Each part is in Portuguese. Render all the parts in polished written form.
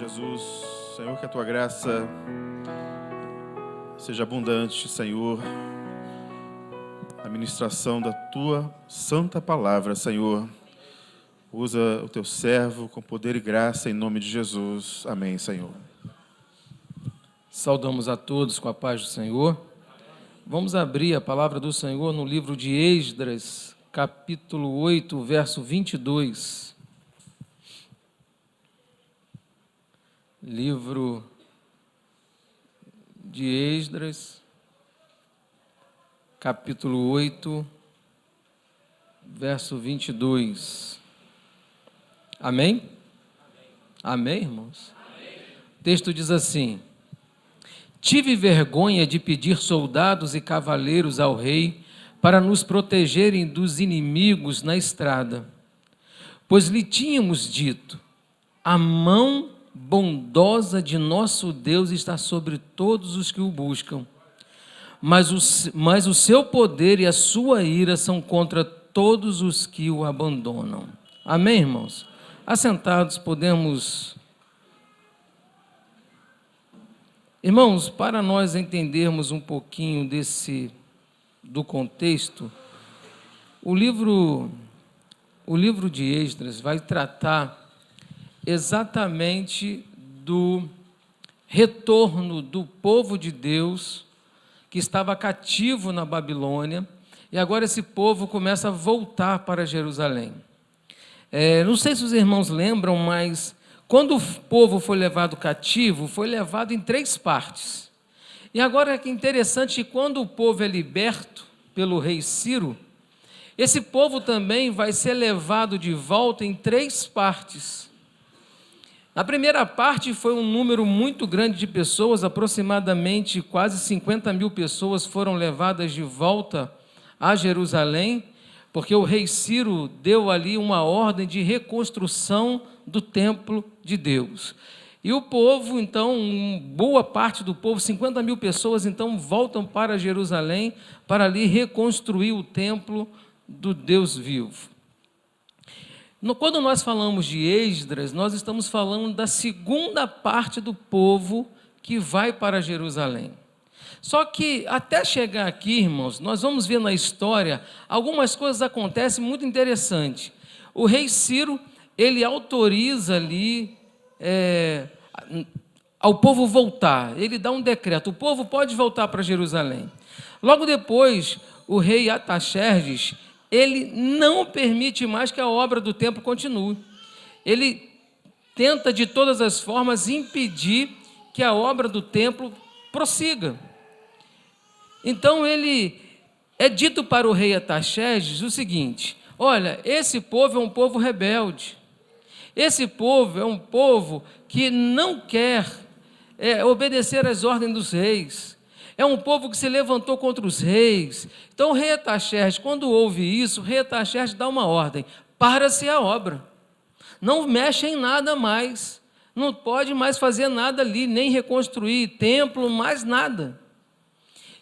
Jesus. Senhor, que a tua graça seja abundante, Senhor, a ministração da tua santa palavra, Senhor. Usa o teu servo com poder e graça em nome de Jesus. Amém, Senhor. Saudamos a todos com a paz do Senhor. Vamos abrir a palavra do Senhor no livro de Esdras, capítulo 8, verso 22. Livro de Esdras, capítulo 8, verso 22. Amém? Amém, irmãos? Amém. O texto diz assim: Tive vergonha de pedir soldados e cavaleiros ao rei para nos protegerem dos inimigos na estrada, pois lhe tínhamos dito: a mão bondosa de nosso Deus está sobre todos os que o buscam, mas o seu poder e a sua ira são contra todos os que o abandonam. Amém, irmãos? Assentados, podemos... Irmãos, para nós entendermos um pouquinho do contexto, o livro de Esdras vai tratar exatamente do retorno do povo de Deus que estava cativo na Babilônia, e agora esse povo começa a voltar para Jerusalém. Não sei se os irmãos lembram, mas quando o povo foi levado cativo, foi levado em 3 partes. E agora é que interessante que quando o povo é liberto pelo rei Ciro, esse povo também vai ser levado de volta em 3 partes. Na primeira parte foi um número muito grande de pessoas, aproximadamente quase 50 mil pessoas foram levadas de volta a Jerusalém, porque o rei Ciro deu ali uma ordem de reconstrução do templo de Deus. E o povo, então, boa parte do povo, 50 mil pessoas, então, voltam para Jerusalém para ali reconstruir o templo do Deus vivo. Quando nós falamos de Esdras, nós estamos falando da segunda parte do povo que vai para Jerusalém. Só que até chegar aqui, irmãos, nós vamos ver na história, algumas coisas acontecem muito interessantes. O rei Ciro, ele autoriza ali ao povo voltar, ele dá um decreto, o povo pode voltar para Jerusalém. Logo depois, o rei Artaxerxes, ele não permite mais que a obra do templo continue. Ele tenta de todas as formas impedir que a obra do templo prossiga. Então é dito para o rei Artaxerxes o seguinte: olha, esse povo é um povo rebelde. Esse povo é um povo que não quer obedecer às ordens dos reis. É um povo que se levantou contra os reis. Então o rei Artaxerxes, quando ouve isso, o rei Artaxerxes dá uma ordem: para-se a obra. Não mexe em nada mais. Não pode mais fazer nada ali, nem reconstruir templo, mais nada.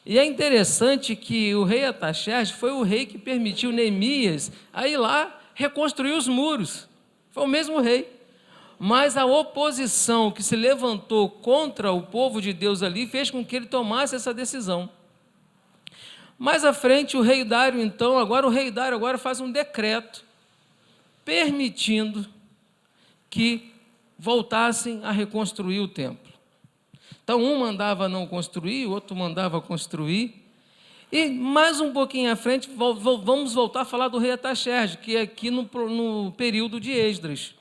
E é interessante que o rei Artaxerxes foi o rei que permitiu Neemias a ir lá reconstruir os muros. Foi o mesmo rei. Mas a oposição que se levantou contra o povo de Deus ali fez com que ele tomasse essa decisão. Mais à frente, o rei Dário, então, o rei Dário faz um decreto permitindo que voltassem a reconstruir o templo. Então, um mandava não construir, o outro mandava construir. E mais um pouquinho à frente, vamos voltar a falar do rei Artaxerxes, que é aqui no período de Esdras.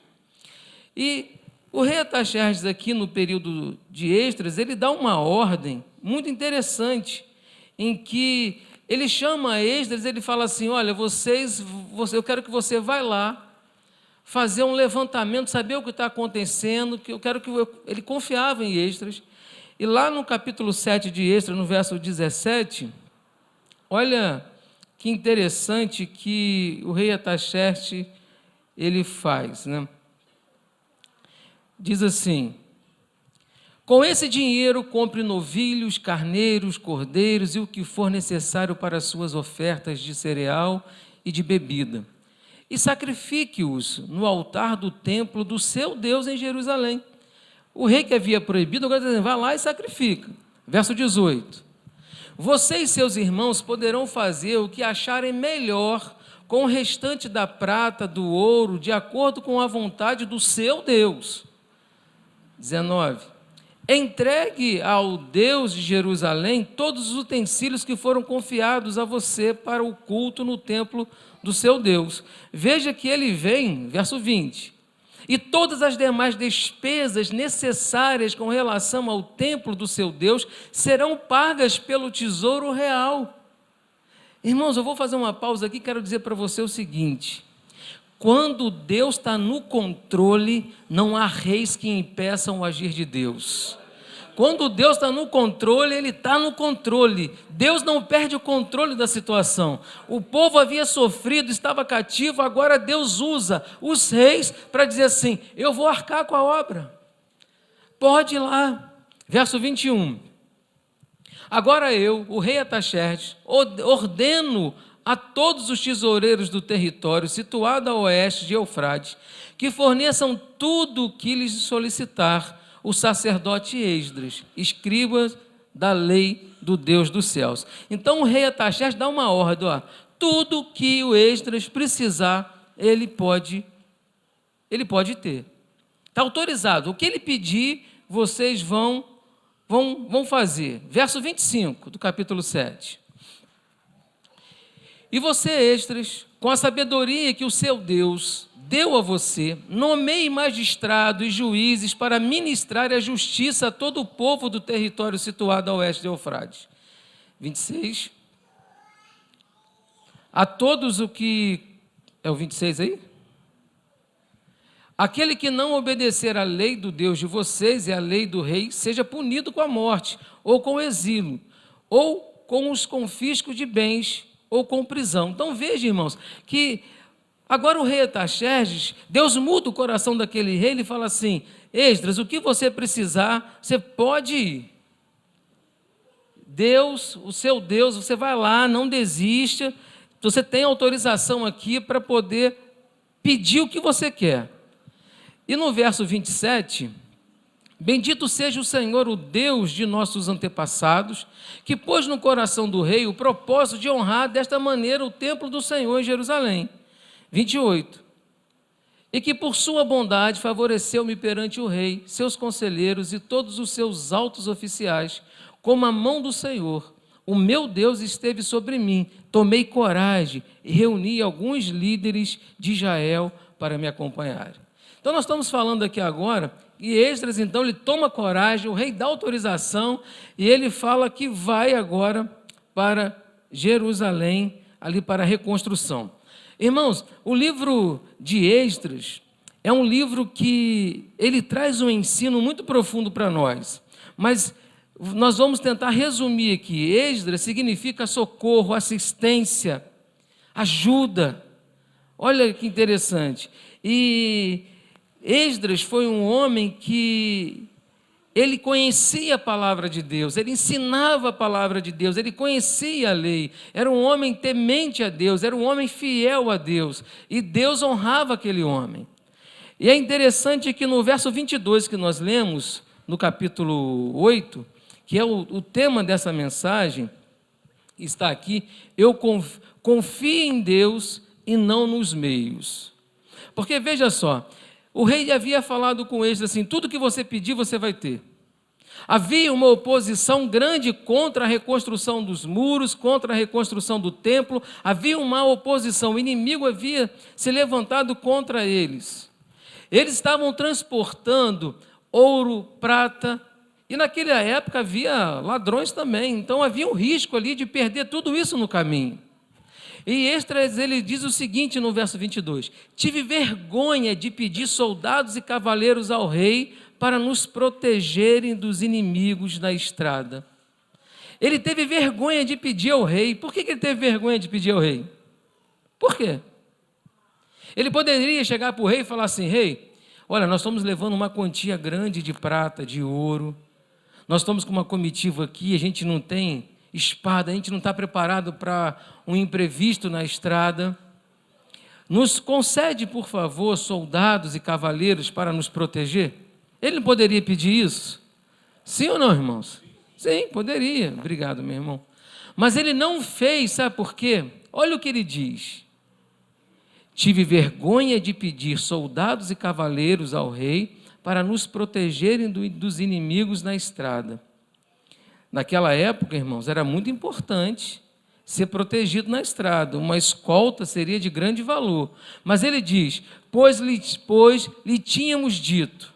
E o rei Artaxerxes, aqui no período de Esdras, ele dá uma ordem muito interessante, em que ele chama Esdras, ele fala assim: olha, eu quero que você vá lá, fazer um levantamento, saber o que está acontecendo, que eu quero que ele confiava em Esdras. E lá no capítulo 7 de Esdras, no verso 17, olha que interessante que o rei Artaxerxes ele faz, né? Diz assim: com esse dinheiro compre novilhos, carneiros, cordeiros e o que for necessário para as suas ofertas de cereal e de bebida, e sacrifique-os no altar do templo do seu Deus em Jerusalém. O rei que havia proibido, agora está dizendo, vai lá e sacrifica. Verso 18. Você e seus irmãos poderão fazer o que acharem melhor com o restante da prata, do ouro, de acordo com a vontade do seu Deus. 19. Entregue ao Deus de Jerusalém todos os utensílios que foram confiados a você para o culto no templo do seu Deus. Veja que ele vem, verso 20, e todas as demais despesas necessárias com relação ao templo do seu Deus serão pagas pelo tesouro real. Irmãos, eu vou fazer uma pausa aqui e quero dizer para você o seguinte: quando Deus está no controle, não há reis que impeçam o agir de Deus. Quando Deus está no controle, Ele está no controle. Deus não perde o controle da situação. O povo havia sofrido, estava cativo, agora Deus usa os reis para dizer assim, eu vou arcar com a obra. Pode ir lá. Verso 21. Agora eu, o rei Artaxerxes, ordeno a todos os tesoureiros do território situado a oeste de Eufrates, que forneçam tudo o que lhes solicitar o sacerdote Esdras, escriba da lei do Deus dos céus. Então o rei Artaxerxes dá uma ordem, ó, tudo que o Esdras precisar, ele pode ter. Está autorizado. O que ele pedir, vocês vão fazer. Verso 25 do capítulo 7. E você, Esdras, com a sabedoria que o seu Deus deu a você, nomeie magistrados e juízes para ministrar a justiça a todo o povo do território situado a oeste de Eufrates. 26. A todos o que... É o 26 aí? Aquele que não obedecer à lei do Deus de vocês e à lei do rei, seja punido com a morte, ou com o exílio, ou com os confiscos de bens, ou com prisão. Então veja, irmãos, que agora o rei Artaxerxes, Deus muda o coração daquele rei, ele fala assim, Esdras, o que você precisar, você pode ir. Deus, o seu Deus, você vai lá, não desista, você tem autorização aqui para poder pedir o que você quer. E no verso 27, bendito seja o Senhor, o Deus de nossos antepassados, que pôs no coração do rei o propósito de honrar desta maneira o templo do Senhor em Jerusalém. 28. E que por sua bondade favoreceu-me perante o rei, seus conselheiros e todos os seus altos oficiais, como a mão do Senhor, o meu Deus esteve sobre mim. Tomei coragem e reuni alguns líderes de Israel para me acompanharem. Então nós estamos falando aqui agora, e Esdras então ele toma coragem, o rei dá autorização, e ele fala que vai agora para Jerusalém, ali para a reconstrução. Irmãos, o livro de Esdras é um livro que ele traz um ensino muito profundo para nós, mas nós vamos tentar resumir aqui. Esdras significa socorro, assistência, ajuda. Olha que interessante. E Esdras foi um homem que ele conhecia a palavra de Deus, ele ensinava a palavra de Deus, ele conhecia a lei, era um homem temente a Deus, era um homem fiel a Deus, e Deus honrava aquele homem. E é interessante que no verso 22 que nós lemos, no capítulo 8, que é o tema dessa mensagem, está aqui, eu confio em Deus e não nos meios. Porque veja só, o rei havia falado com eles assim, tudo que você pedir você vai ter. Havia uma oposição grande contra a reconstrução dos muros, contra a reconstrução do templo, havia uma oposição, o inimigo havia se levantado contra eles. Eles estavam transportando ouro, prata, e naquela época havia ladrões também, então havia um risco ali de perder tudo isso no caminho. E Esdras, ele diz o seguinte no verso 22, tive vergonha de pedir soldados e cavaleiros ao rei para nos protegerem dos inimigos na estrada. Ele teve vergonha de pedir ao rei. Por que ele teve vergonha de pedir ao rei? Por quê? Ele poderia chegar para o rei e falar assim, rei, olha, nós estamos levando uma quantia grande de prata, de ouro, nós estamos com uma comitiva aqui, a gente não tem espada, a gente não está preparado para um imprevisto na estrada. Nos concede, por favor, soldados e cavaleiros para nos proteger? Ele não poderia pedir isso? Sim ou não, irmãos? Sim, poderia. Obrigado, meu irmão. Mas ele não fez, sabe por quê? Olha o que ele diz. Tive vergonha de pedir soldados e cavaleiros ao rei para nos protegerem dos inimigos na estrada. Naquela época, irmãos, era muito importante ser protegido na estrada. Uma escolta seria de grande valor. Mas ele diz, pois lhe tínhamos dito,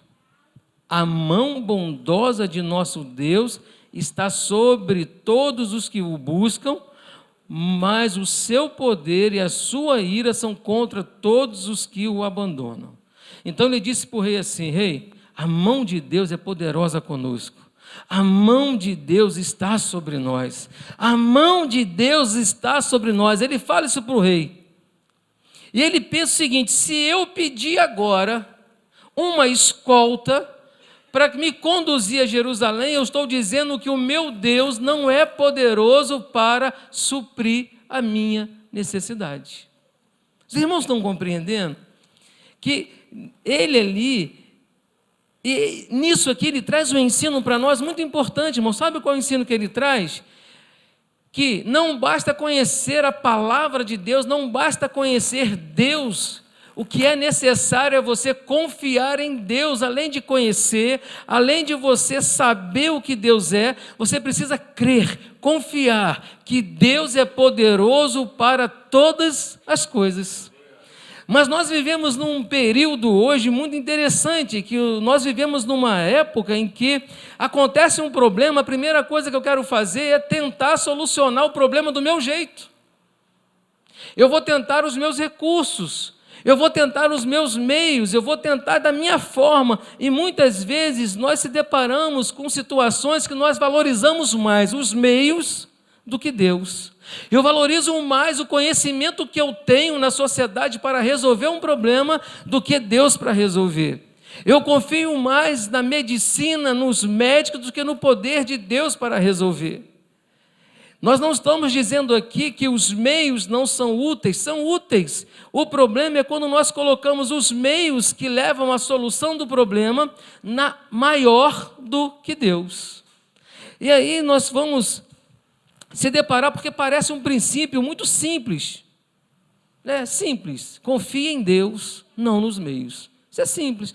a mão bondosa de nosso Deus está sobre todos os que o buscam, mas o seu poder e a sua ira são contra todos os que o abandonam. Então ele disse para o rei assim, rei, a mão de Deus é poderosa conosco. A mão de Deus está sobre nós. A mão de Deus está sobre nós. Ele fala isso para o rei. E ele pensa o seguinte, se eu pedir agora uma escolta para me conduzir a Jerusalém, eu estou dizendo que o meu Deus não é poderoso para suprir a minha necessidade. Os irmãos estão compreendendo que ele ali, e nisso aqui ele traz um ensino para nós muito importante, irmão. Sabe qual é o ensino que ele traz? Que não basta conhecer a palavra de Deus, não basta conhecer Deus. O que é necessário é você confiar em Deus, além de conhecer, além de você saber o que Deus é, você precisa crer, confiar que Deus é poderoso para todas as coisas. Mas nós vivemos num período hoje muito interessante, que nós vivemos numa época em que acontece um problema, a primeira coisa que eu quero fazer é tentar solucionar o problema do meu jeito. Eu vou tentar os meus recursos, eu vou tentar os meus meios, eu vou tentar da minha forma, e muitas vezes nós se deparamos com situações que nós valorizamos mais os meios do que Deus. Eu valorizo mais o conhecimento que eu tenho na sociedade para resolver um problema do que Deus para resolver. Eu confio mais na medicina, nos médicos, do que no poder de Deus para resolver. Nós não estamos dizendo aqui que os meios não são úteis, são úteis. O problema é quando nós colocamos os meios que levam à solução do problema maior do que Deus. E aí nós vamos se deparar, porque parece um princípio muito simples. É simples. Confie em Deus, não nos meios. Isso é simples.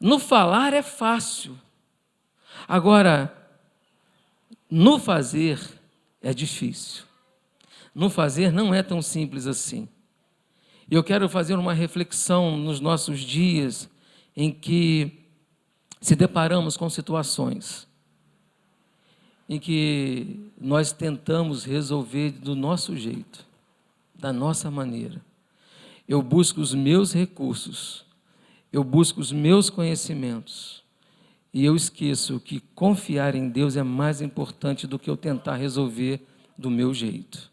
No falar é fácil. Agora, no fazer é difícil. No fazer não é tão simples assim. Eu quero fazer uma reflexão nos nossos dias em que se deparamos com situações em que nós tentamos resolver do nosso jeito, da nossa maneira. Eu busco os meus recursos, eu busco os meus conhecimentos, e eu esqueço que confiar em Deus é mais importante do que eu tentar resolver do meu jeito.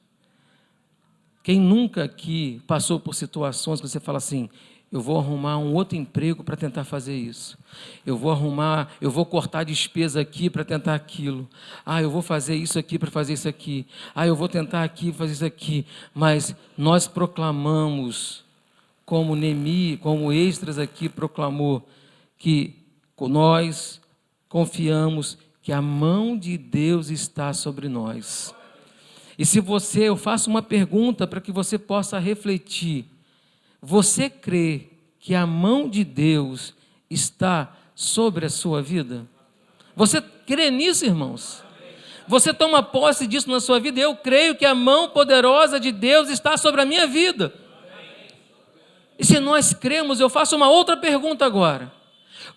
Quem nunca aqui passou por situações que você fala assim, eu vou arrumar um outro emprego para tentar fazer isso. Eu vou cortar despesa aqui para tentar aquilo. Eu vou fazer isso aqui para fazer isso aqui. Eu vou tentar aqui fazer isso aqui. Mas nós proclamamos, como Neemias, como Esdras aqui proclamou, que nós confiamos que a mão de Deus está sobre nós. E se eu faço uma pergunta para que você possa refletir. Você crê que a mão de Deus está sobre a sua vida? Você crê nisso, irmãos? Você toma posse disso na sua vida? Eu creio que a mão poderosa de Deus está sobre a minha vida. E se nós cremos, eu faço uma outra pergunta agora.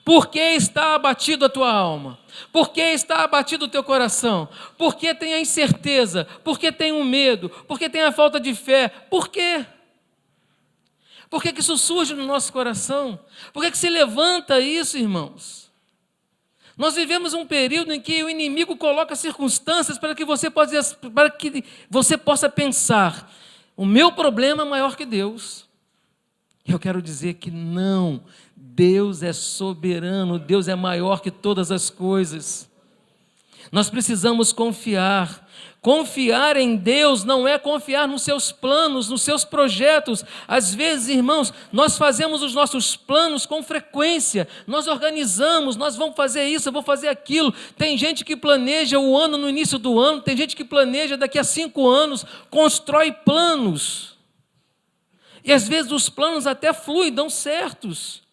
Por que está abatido a tua alma? Por que está abatido o teu coração? Por que tem a incerteza? Por que tem o medo? Por que tem a falta de fé? Por quê? Por que isso surge no nosso coração? Por que se levanta isso, irmãos? Nós vivemos um período em que o inimigo coloca circunstâncias para que você possa pensar, o meu problema é maior que Deus. Eu quero dizer que não, Deus é soberano, Deus é maior que todas as coisas. Nós precisamos confiar Confiar em Deus não é confiar nos seus planos, nos seus projetos. Às vezes, irmãos, nós fazemos os nossos planos com frequência, nós organizamos, nós vamos fazer isso, eu vou fazer aquilo. Tem gente que planeja o ano no início do ano, tem gente que planeja daqui a 5 anos, constrói planos. E às vezes os planos até fluem, dão certos.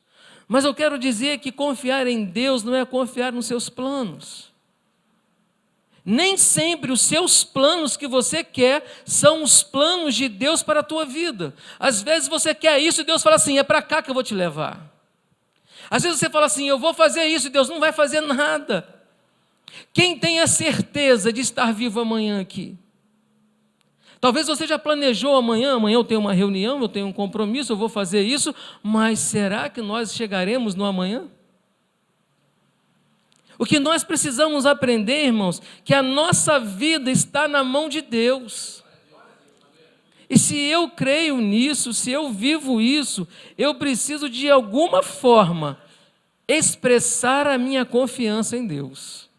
Mas eu quero dizer que confiar em Deus não é confiar nos seus planos. Nem sempre os seus planos que você quer são os planos de Deus para a tua vida. Às vezes você quer isso e Deus fala assim, é para cá que eu vou te levar. Às vezes você fala assim, eu vou fazer isso e Deus não vai fazer nada. Quem tem a certeza de estar vivo amanhã aqui? Talvez você já planejou amanhã eu tenho uma reunião, eu tenho um compromisso, eu vou fazer isso, mas será que nós chegaremos no amanhã? O que nós precisamos aprender, irmãos, que a nossa vida está na mão de Deus. E se eu creio nisso, se eu vivo isso, eu preciso de alguma forma expressar a minha confiança em Deus.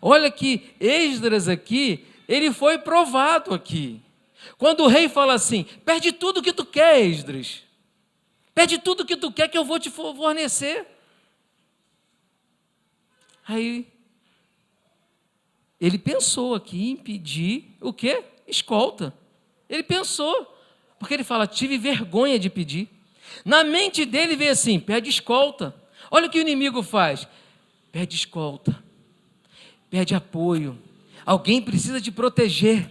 Olha que Esdras aqui, ele foi provado aqui. Quando o rei fala assim, pede tudo o que tu quer, Esdras. Pede tudo o que tu quer que eu vou te fornecer. Aí, ele pensou aqui em pedir o quê? Escolta. Ele pensou, porque ele fala, tive vergonha de pedir. Na mente dele veio assim, pede escolta. Olha o que o inimigo faz. Pede escolta. Pede apoio. Alguém precisa te proteger.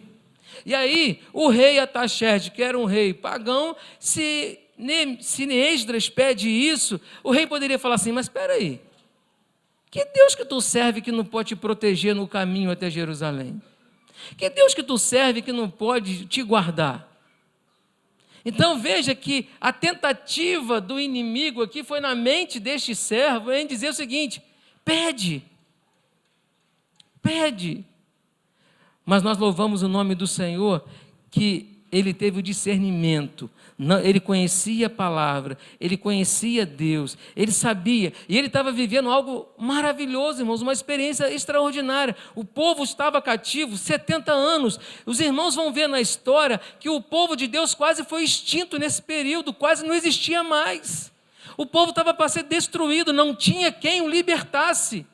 E aí, o rei Artaxerxes, que era um rei pagão, se Esdras pede isso, o rei poderia falar assim, mas espera aí. Que Deus que tu serve que não pode te proteger no caminho até Jerusalém? Que Deus que tu serve que não pode te guardar? Então veja que a tentativa do inimigo aqui foi na mente deste servo em dizer o seguinte, pede. Mas nós louvamos o nome do Senhor que ele teve o discernimento, ele conhecia a palavra, ele conhecia Deus, ele sabia, e ele estava vivendo algo maravilhoso, irmãos, uma experiência extraordinária. O povo estava cativo 70 anos, os irmãos vão ver na história que o povo de Deus quase foi extinto nesse período, quase não existia mais. O povo estava para ser destruído, não tinha quem o libertasse.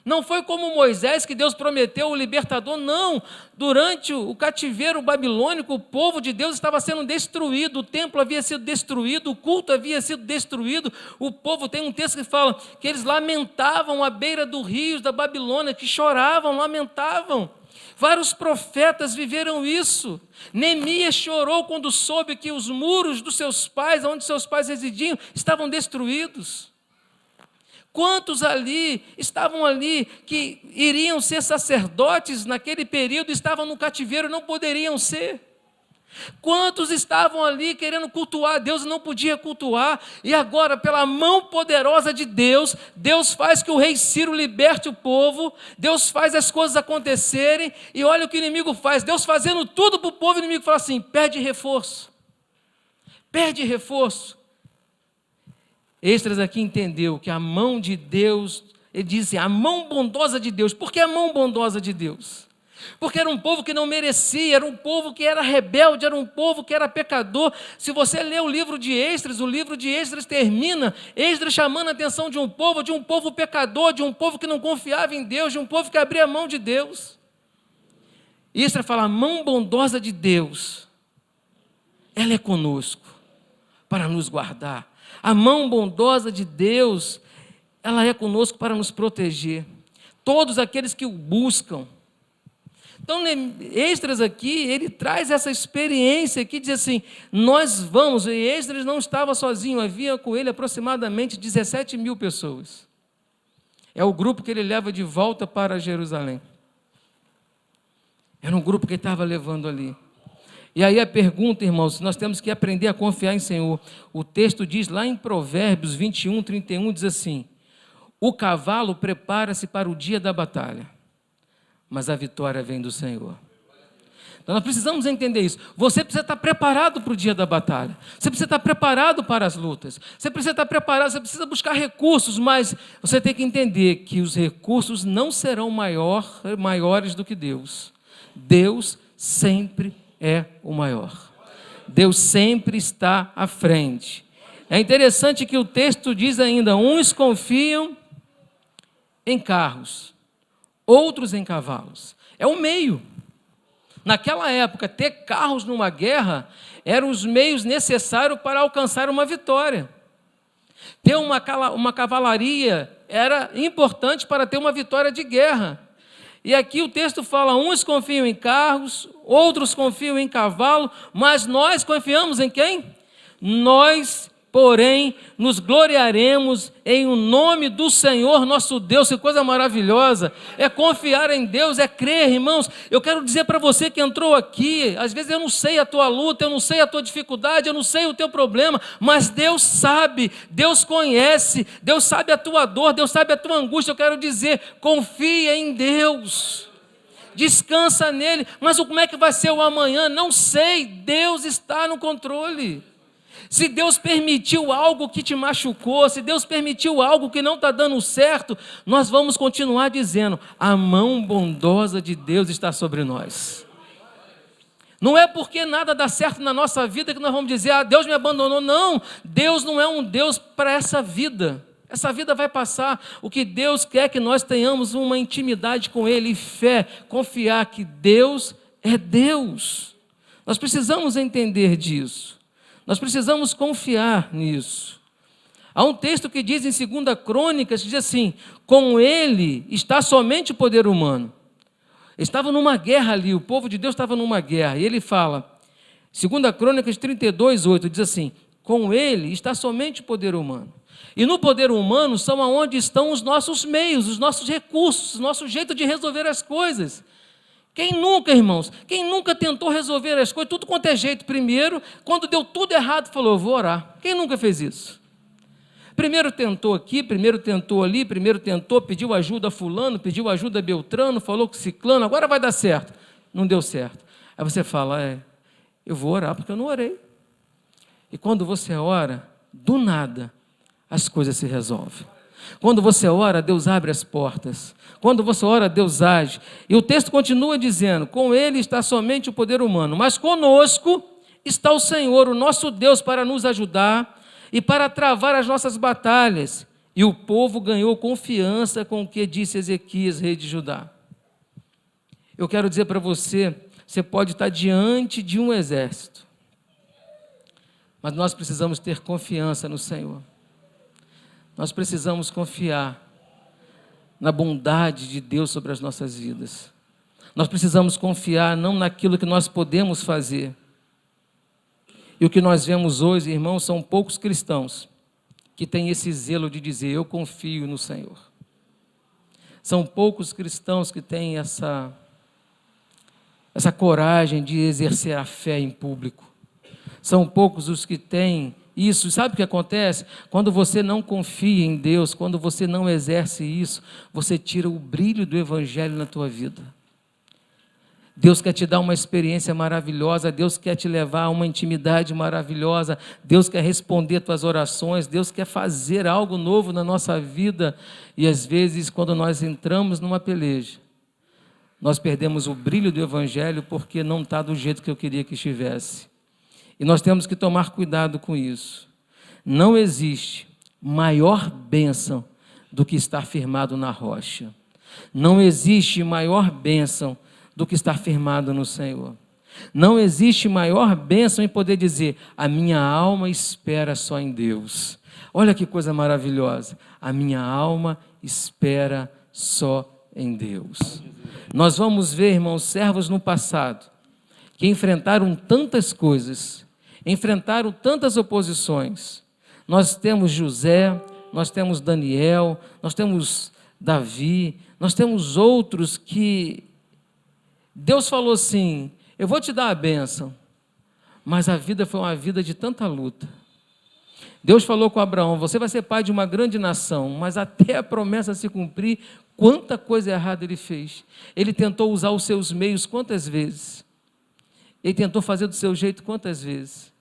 Não foi como Moisés que Deus prometeu o libertador, não. Durante o cativeiro babilônico, o povo de Deus estava sendo destruído, o templo havia sido destruído, o culto havia sido destruído. O povo, tem um texto que fala que eles lamentavam à beira dos rios da Babilônia, que choravam, lamentavam. Vários profetas viveram isso. Neemias chorou quando soube que os muros dos seus pais, onde seus pais residiam, estavam destruídos. Quantos ali estavam ali que iriam ser sacerdotes naquele período, estavam no cativeiro, não poderiam ser? Quantos estavam ali querendo cultuar a Deus e não podia cultuar? E agora, pela mão poderosa de Deus, Deus faz que o rei Ciro liberte o povo, Deus faz as coisas acontecerem, e olha o que o inimigo faz, Deus fazendo tudo para o povo, o inimigo fala assim, pede reforço. Esdras aqui entendeu que a mão de Deus, ele disse, a mão bondosa de Deus. Por que a mão bondosa de Deus? Porque era um povo que não merecia, era um povo que era rebelde, era um povo que era pecador. Se você ler o livro de Esdras termina, Esdras chamando a atenção de um povo pecador, de um povo que não confiava em Deus, de um povo que abria a mão de Deus. Esdras fala, a mão bondosa de Deus, ela é conosco, para nos guardar. A mão bondosa de Deus, ela é conosco para nos proteger. Todos aqueles que o buscam. Então, Esdras aqui, ele traz essa experiência aqui, diz assim, nós vamos, e Esdras não estava sozinho, havia com ele aproximadamente 17 mil pessoas. É o grupo que ele leva de volta para Jerusalém. Era um grupo que ele estava levando ali. E aí a pergunta, irmãos, nós temos que aprender a confiar em Senhor. O texto diz lá em Provérbios 21, 31, diz assim, o cavalo prepara-se para o dia da batalha, mas a vitória vem do Senhor. Então nós precisamos entender isso. Você precisa estar preparado para o dia da batalha. Você precisa estar preparado para as lutas. Você precisa estar preparado, você precisa buscar recursos, mas você tem que entender que os recursos não serão maiores do que Deus. Deus sempre é o maior. Deus sempre está à frente. É interessante que o texto diz ainda, uns confiam em carros, outros em cavalos. É o meio. Naquela época, ter carros numa guerra eram os meios necessários para alcançar uma vitória. Ter uma cavalaria era importante para ter uma vitória de guerra. E aqui o texto fala, uns confiam em carros, outros confiam em cavalo, mas nós confiamos em quem? Nós, porém, nos gloriaremos em o nome do Senhor nosso Deus. Que coisa maravilhosa, é confiar em Deus, é crer, irmãos. Eu quero dizer para você que entrou aqui, às vezes eu não sei a tua luta, eu não sei a tua dificuldade, eu não sei o teu problema, mas Deus sabe, Deus conhece, Deus sabe a tua dor, Deus sabe a tua angústia. Eu quero dizer, confia em Deus, descansa nele. Mas como é que vai ser o amanhã? Não sei, Deus está no controle. Se Deus permitiu algo que te machucou, se Deus permitiu algo que não está dando certo, nós vamos continuar dizendo, a mão bondosa de Deus está sobre nós. Não é porque nada dá certo na nossa vida que nós vamos dizer, Deus me abandonou. Não, Deus não é um Deus para essa vida. Essa vida vai passar. O que Deus quer é que nós tenhamos uma intimidade com Ele, fé, confiar que Deus é Deus. Nós precisamos entender disso. Nós precisamos confiar nisso. Há um texto que diz em 2 Crônicas, diz assim, com ele está somente o poder humano. Estava numa guerra ali, o povo de Deus estava numa guerra. E ele fala, 2 Crônicas 32:8, diz assim, com ele está somente o poder humano. E no poder humano são aonde estão os nossos meios, os nossos recursos, o nosso jeito de resolver as coisas. Quem nunca, irmãos, quem nunca tentou resolver as coisas, tudo quanto é jeito, primeiro, quando deu tudo errado, falou, vou orar. Quem nunca fez isso? Primeiro tentou aqui, primeiro tentou ali, primeiro tentou, pediu ajuda a fulano, pediu ajuda a Beltrano, falou com ciclano, agora vai dar certo. Não deu certo. Aí você fala, eu vou orar porque eu não orei. E quando você ora, do nada, as coisas se resolvem. Quando você ora, Deus abre as portas. Quando você ora, Deus age. E o texto continua dizendo, com ele está somente o poder humano, mas conosco está o Senhor, o nosso Deus, para nos ajudar e para travar as nossas batalhas. E o povo ganhou confiança com o que disse Ezequias, rei de Judá. Eu quero dizer para você, você pode estar diante de um exército, mas nós precisamos ter confiança no Senhor. Nós precisamos confiar na bondade de Deus sobre as nossas vidas. Nós precisamos confiar não naquilo que nós podemos fazer. E o que nós vemos hoje, irmãos, são poucos cristãos que têm esse zelo de dizer, eu confio no Senhor. São poucos cristãos que têm essa coragem de exercer a fé em público. São poucos os que têm isso. Sabe o que acontece? Quando você não confia em Deus, quando você não exerce isso, você tira o brilho do Evangelho na tua vida. Deus quer te dar uma experiência maravilhosa, Deus quer te levar a uma intimidade maravilhosa, Deus quer responder tuas orações, Deus quer fazer algo novo na nossa vida. E às vezes, quando nós entramos numa peleja, nós perdemos o brilho do Evangelho porque não está do jeito que eu queria que estivesse. E nós temos que tomar cuidado com isso. Não existe maior bênção do que estar firmado na rocha. Não existe maior bênção do que estar firmado no Senhor. Não existe maior bênção em poder dizer, a minha alma espera só em Deus. Olha que coisa maravilhosa. A minha alma espera só em Deus. Nós vamos ver, irmãos, servos no passado que enfrentaram tantas coisas, enfrentaram tantas oposições. Nós temos José, nós temos Daniel, nós temos Davi, nós temos outros que Deus falou assim, eu vou te dar a bênção, mas a vida foi uma vida de tanta luta. Deus falou com Abraão, você vai ser pai de uma grande nação, mas até a promessa se cumprir, quanta coisa errada ele fez. Ele tentou usar os seus meios quantas vezes? Ele tentou fazer do seu jeito quantas vezes?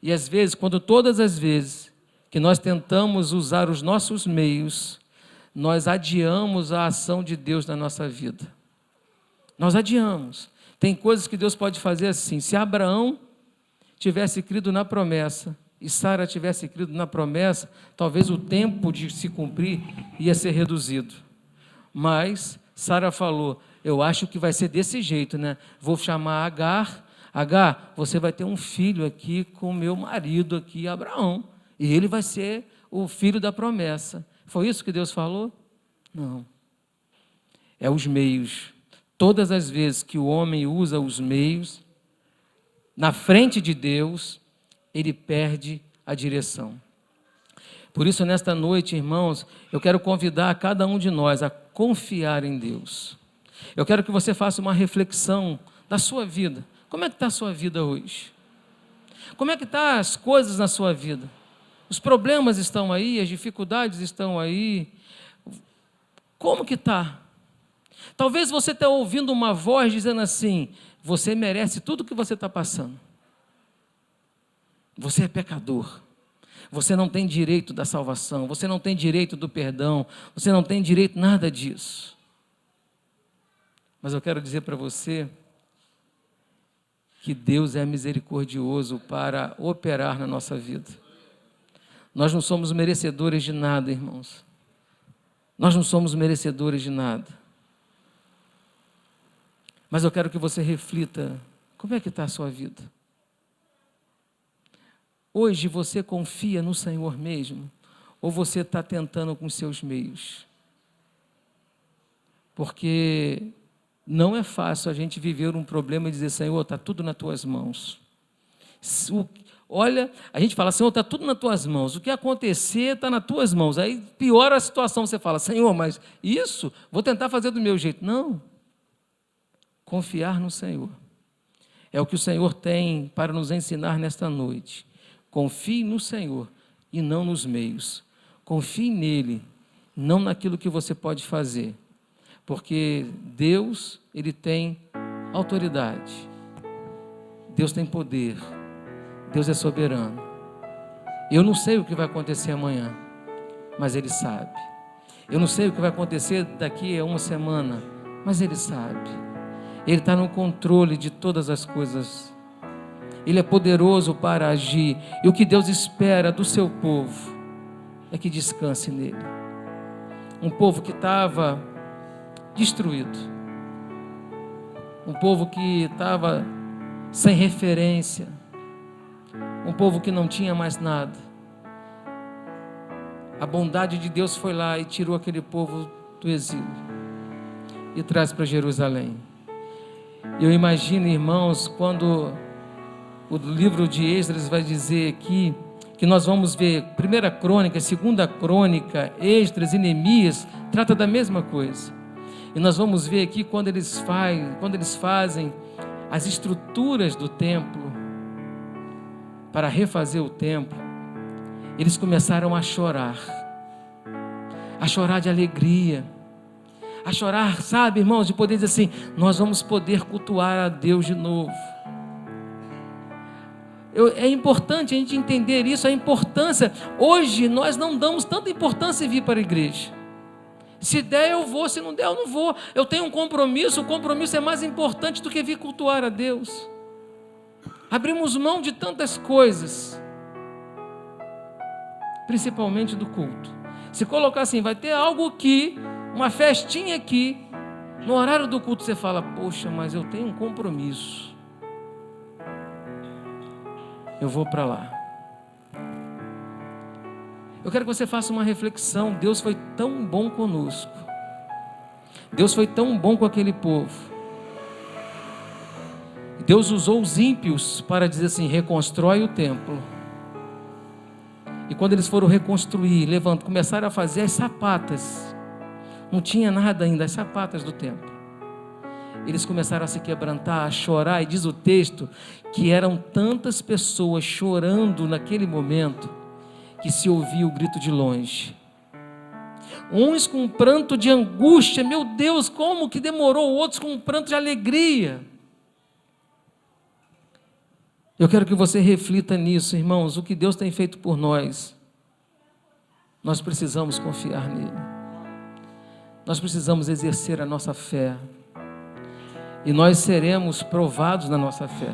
E às vezes, todas as vezes que nós tentamos usar os nossos meios, nós adiamos a ação de Deus na nossa vida. Nós adiamos. Tem coisas que Deus pode fazer assim. Se Abraão tivesse crido na promessa e Sara tivesse crido na promessa, talvez o tempo de se cumprir ia ser reduzido. Mas Sara falou, eu acho que vai ser desse jeito, né? Vou chamar Agar. Agar, você vai ter um filho aqui com meu marido aqui, Abraão. E ele vai ser o filho da promessa. Foi isso que Deus falou? Não. É os meios. Todas as vezes que o homem usa os meios, na frente de Deus, ele perde a direção. Por isso, nesta noite, irmãos, eu quero convidar cada um de nós a confiar em Deus. Eu quero que você faça uma reflexão da sua vida. Como é que está a sua vida hoje? Como é que estão as coisas na sua vida? Os problemas estão aí, as dificuldades estão aí. Como que está? Talvez você esteja ouvindo uma voz dizendo assim, você merece tudo o que você está passando. Você é pecador. Você não tem direito da salvação. Você não tem direito do perdão. Você não tem direito nada disso. Mas eu quero dizer para você que Deus é misericordioso para operar na nossa vida. Nós não somos merecedores de nada, irmãos. Nós não somos merecedores de nada. Mas eu quero que você reflita, como é que está a sua vida? Hoje você confia no Senhor mesmo? Ou você está tentando com seus meios? Porque não é fácil a gente viver um problema e dizer, Senhor, está tudo nas tuas mãos. Olha, a gente fala, Senhor, está tudo nas tuas mãos. O que acontecer está nas tuas mãos. Aí piora a situação, você fala, Senhor, mas isso, vou tentar fazer do meu jeito. Não. Confiar no Senhor. É o que o Senhor tem para nos ensinar nesta noite. Confie no Senhor e não nos meios. Confie nele, não naquilo que você pode fazer. Porque Deus, ele tem autoridade. Deus tem poder. Deus é soberano. Eu não sei o que vai acontecer amanhã, mas Ele sabe. Eu não sei o que vai acontecer daqui a uma semana, mas Ele sabe. Ele está no controle de todas as coisas. Ele é poderoso para agir. E o que Deus espera do seu povo é que descanse nele. Um povo que estava destruído. Um povo que estava sem referência. Um povo que não tinha mais nada. A bondade de Deus foi lá e tirou aquele povo do exílio e traz para Jerusalém. Eu imagino, irmãos, quando o livro de Esdras vai dizer aqui que nós vamos ver 1 Crônica, 2 Crônica, Esdras e Neemias, trata da mesma coisa. E nós vamos ver aqui quando eles fazem as estruturas do templo para refazer o templo, eles começaram a chorar de alegria, a chorar, sabe, irmãos, de poder dizer assim, nós vamos poder cultuar a Deus de novo. É importante a gente entender isso, a importância. Hoje nós não damos tanta importância em vir para a igreja. Se der eu vou, se não der eu não vou. Eu tenho um compromisso, o compromisso é mais importante do que vir cultuar a Deus. Abrimos mão de tantas coisas, principalmente do culto. Se colocar assim, vai ter algo aqui, uma festinha aqui, no horário do culto você fala, poxa, mas eu tenho um compromisso. Eu vou para lá. Eu quero que você faça uma reflexão. Deus foi tão bom conosco. Deus foi tão bom com aquele povo. Deus usou os ímpios para dizer assim, reconstrói o templo. E quando eles foram reconstruir, começaram a fazer as sapatas. Não tinha nada ainda, as sapatas do templo. Eles começaram a se quebrantar, a chorar, e diz o texto que eram tantas pessoas chorando naquele momento, que se ouvia o grito de longe. Uns com um pranto de angústia, meu Deus, como que demorou, outros com um pranto de alegria. Eu quero que você reflita nisso, irmãos, o que Deus tem feito por nós. Nós precisamos confiar nele. Nós precisamos exercer a nossa fé. e nós seremos provados na nossa fé.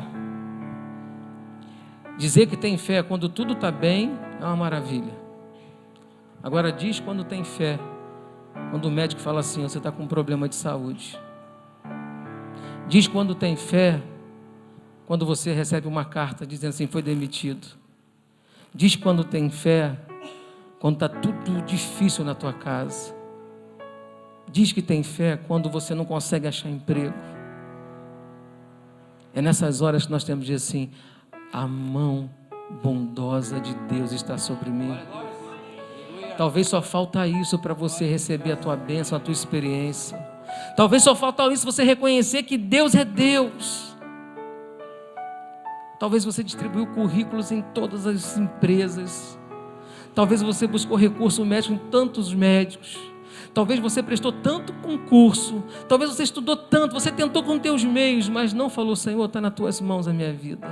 Dizer que tem fé quando tudo está bem é uma maravilha. Agora diz quando tem fé, quando o médico fala assim, você está com um problema de saúde. Diz quando tem fé, quando você recebe uma carta dizendo assim, foi demitido. Diz quando tem fé, quando está tudo difícil na tua casa. Diz que tem fé quando você não consegue achar emprego. É nessas horas que nós temos de dizer assim, a mão bondosa de Deus está sobre mim. Talvez só falta isso para você receber a tua bênção, a tua experiência. Talvez só falta isso você reconhecer que Deus é Deus. Talvez você distribuiu currículos em todas as empresas. Talvez você buscou recurso médico em tantos médicos. Talvez você prestou tanto concurso. Talvez você estudou tanto, você tentou com teus meios, mas não falou, Senhor, está nas tuas mãos a minha vida.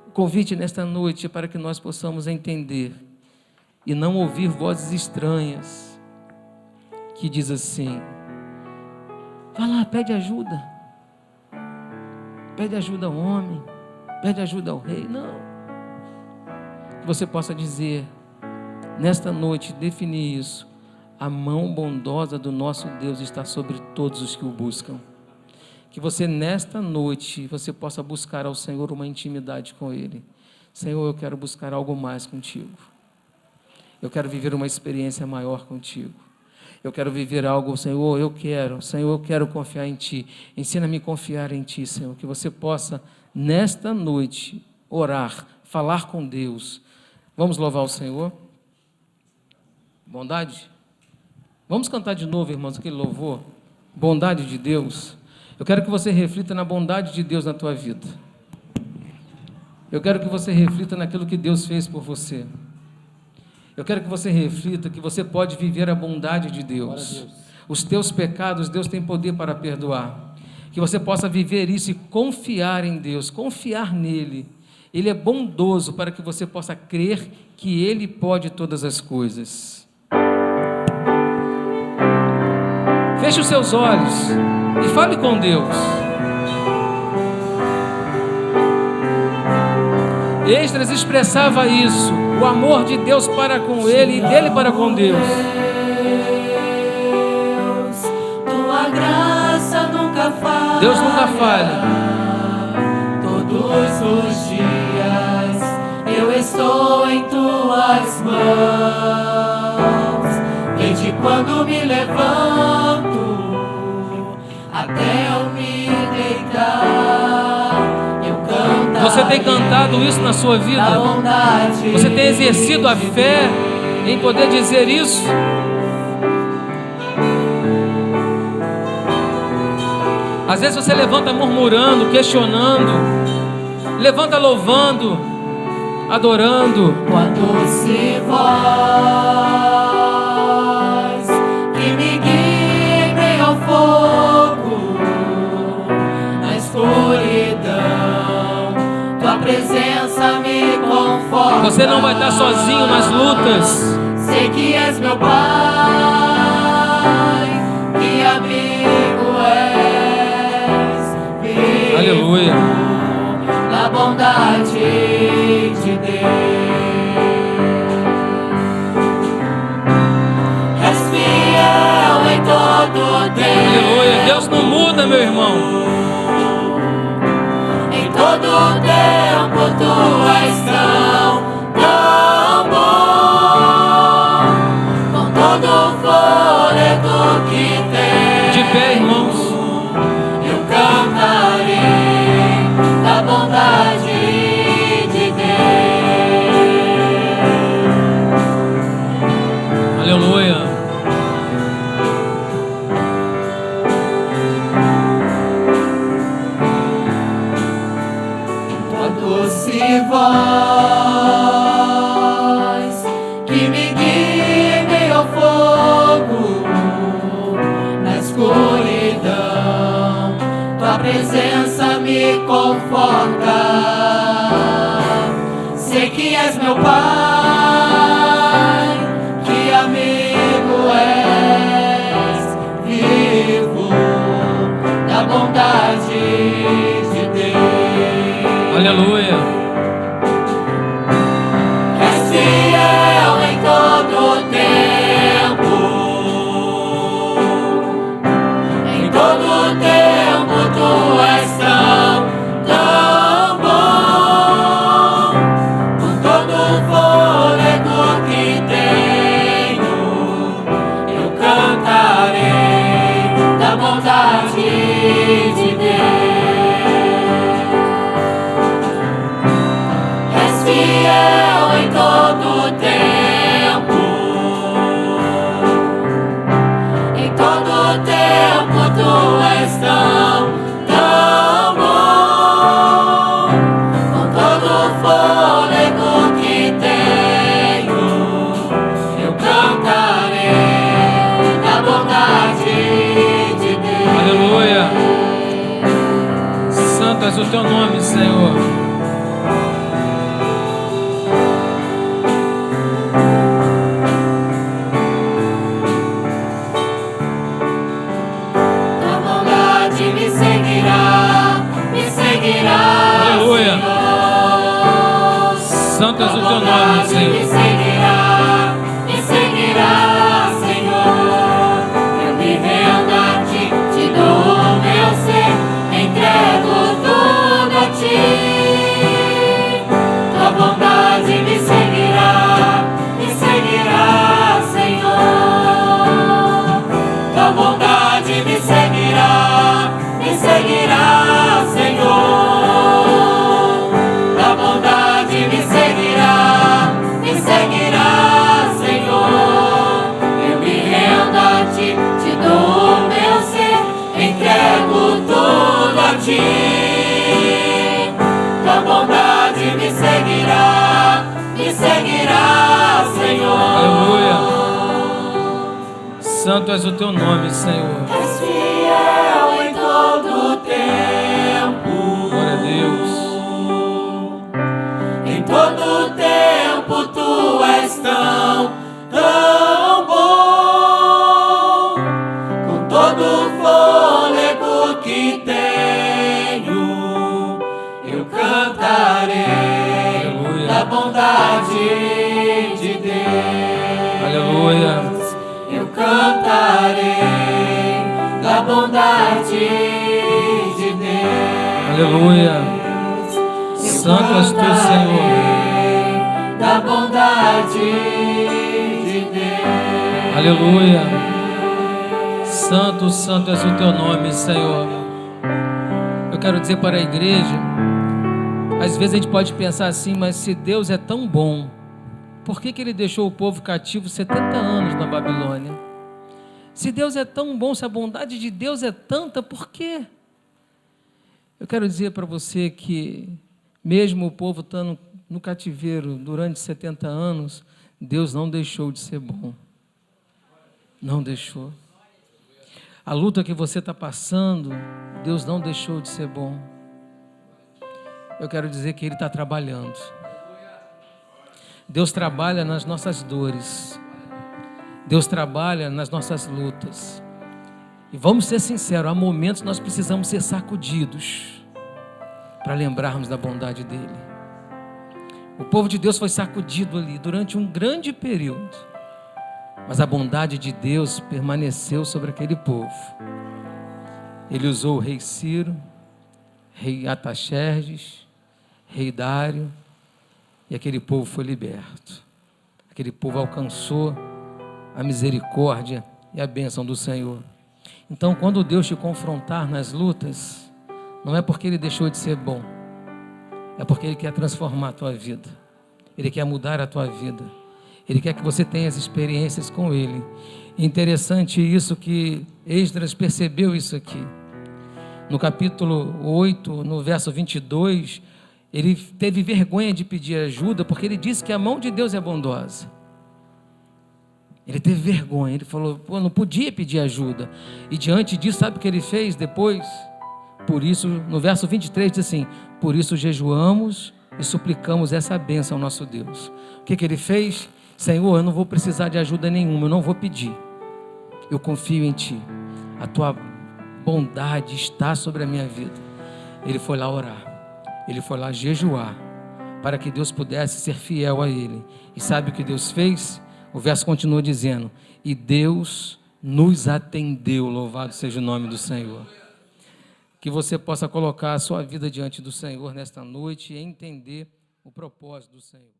O convite nesta noite é para que nós possamos entender e não ouvir vozes estranhas que diz assim, vai lá, pede ajuda. Pede ajuda ao homem, pede ajuda ao rei. Não. Que você possa dizer, nesta noite, definir isso. A mão bondosa do nosso Deus está sobre todos os que o buscam. Que você, nesta noite, você possa buscar ao Senhor uma intimidade com Ele. Senhor, eu quero buscar algo mais contigo. Eu quero viver uma experiência maior contigo. Eu quero viver algo, Senhor, eu quero confiar em Ti. Ensina-me a confiar em Ti, Senhor. Que você possa, nesta noite, orar, falar com Deus. Vamos louvar o Senhor? Bondade? Vamos cantar de novo, irmãos, aquele louvor. Bondade de Deus. Eu quero que você reflita na bondade de Deus na tua vida. Eu quero que você reflita naquilo que Deus fez por você. Eu quero que você reflita que você pode viver a bondade de Deus. Os teus pecados, Deus tem poder para perdoar. Que você possa viver isso e confiar em Deus, confiar nele. Ele é bondoso para que você possa crer que Ele pode todas as coisas. Feche os seus olhos e fale com Deus. Esdras expressava isso, o amor de Deus para com ele e dele para com Deus. Tua graça nunca falha. Deus nunca falha. Todos os dias eu estou em tuas mãos. Desde quando me levanto até eu me deitar, eu canto. Você tem cantado isso na sua vida? Você tem exercido a fé em poder dizer isso? Às vezes você levanta murmurando, questionando, levanta louvando, adorando. Quando se voz que me guie meio ao fogo, na escuridão, tua presença me conforta. Você não vai estar sozinho nas lutas. Sei que és meu Pai, que amigo és, vivo Aleluia. na bondade de Deus. És fiel em todo tempo. Aleluia. Deus não muda, meu irmão. Em todo tempo tu és tão bom, com todo o fôlego que tens. De pé, irmãos. Eu cantarei da bondade de Deus. Aleluia. Doce voz que me guia em meio ao fogo, na escuridão, tua presença me conforta. Sei que és meu Pai, que amigo és, vivo tempo tu és tão bom. Com todo o fôlego que tenho, eu cantarei da bondade de Deus. Aleluia. Santo és o teu nome, Senhor. Aleluia. Santo és o teu nome, Senhor. Me seguirá, Senhor. Eu me rendo a ti, te dou o meu ser, entrego tudo a ti. Tua bondade me seguirá, Senhor. Tua bondade me seguirá, Senhor. Tua bondade me seguirá, Senhor. Eu me rendo a ti, te dou o meu ser, entrego tudo a ti. Tua bondade me seguirá, Senhor. Aleluia. Santo és o teu nome, Senhor. És fiel em todo o tempo. Glória a Deus. Em todo o tempo tu és tão bom. Com todo o fôlego que tenho, eu cantarei Aleluia. da bondade de Deus. Aleluia. Eu cantarei da bondade de Deus. Aleluia. Santo és tu, Senhor. Da bondade de Deus. Aleluia. Santo, santo és o teu nome, Senhor. Eu quero dizer para a igreja, às vezes a gente pode pensar assim, mas se Deus é tão bom, por que Ele deixou o povo cativo 70 anos na Babilônia? Se Deus é tão bom, se a bondade de Deus é tanta, por quê? Eu quero dizer para você que, mesmo o povo estando no cativeiro durante 70 anos, Deus não deixou de ser bom. Não deixou. A luta que você está passando, Deus não deixou de ser bom. Eu quero dizer que Ele está trabalhando. Deus trabalha nas nossas dores. Deus trabalha nas nossas lutas. E vamos ser sinceros, há momentos nós precisamos ser sacudidos para lembrarmos da bondade dEle. O povo de Deus foi sacudido ali durante um grande período, mas a bondade de Deus permaneceu sobre aquele povo. Ele usou o rei Ciro, rei Artaxerxes, rei Dário, e aquele povo foi liberto. Aquele povo alcançou a misericórdia e a bênção do Senhor. Então, quando Deus te confrontar nas lutas, não é porque Ele deixou de ser bom, é porque Ele quer transformar a tua vida. Ele quer mudar a tua vida. Ele quer que você tenha as experiências com Ele. Interessante isso que Esdras percebeu isso aqui. No capítulo 8, no verso 22, ele teve vergonha de pedir ajuda, porque ele disse que a mão de Deus é bondosa. Ele teve vergonha, ele falou, não podia pedir ajuda. E diante disso, sabe o que ele fez depois? Por isso, no verso 23 diz assim, por isso jejuamos e suplicamos essa bênção ao nosso Deus. O que ele fez? Senhor, eu não vou precisar de ajuda nenhuma, eu não vou pedir. Eu confio em Ti. A Tua bondade está sobre a minha vida. Ele foi lá orar. Ele foi lá jejuar, para que Deus pudesse ser fiel a Ele. E sabe o que Deus fez? O verso continua dizendo, e Deus nos atendeu, louvado seja o nome do Senhor. Que você possa colocar a sua vida diante do Senhor nesta noite e entender o propósito do Senhor.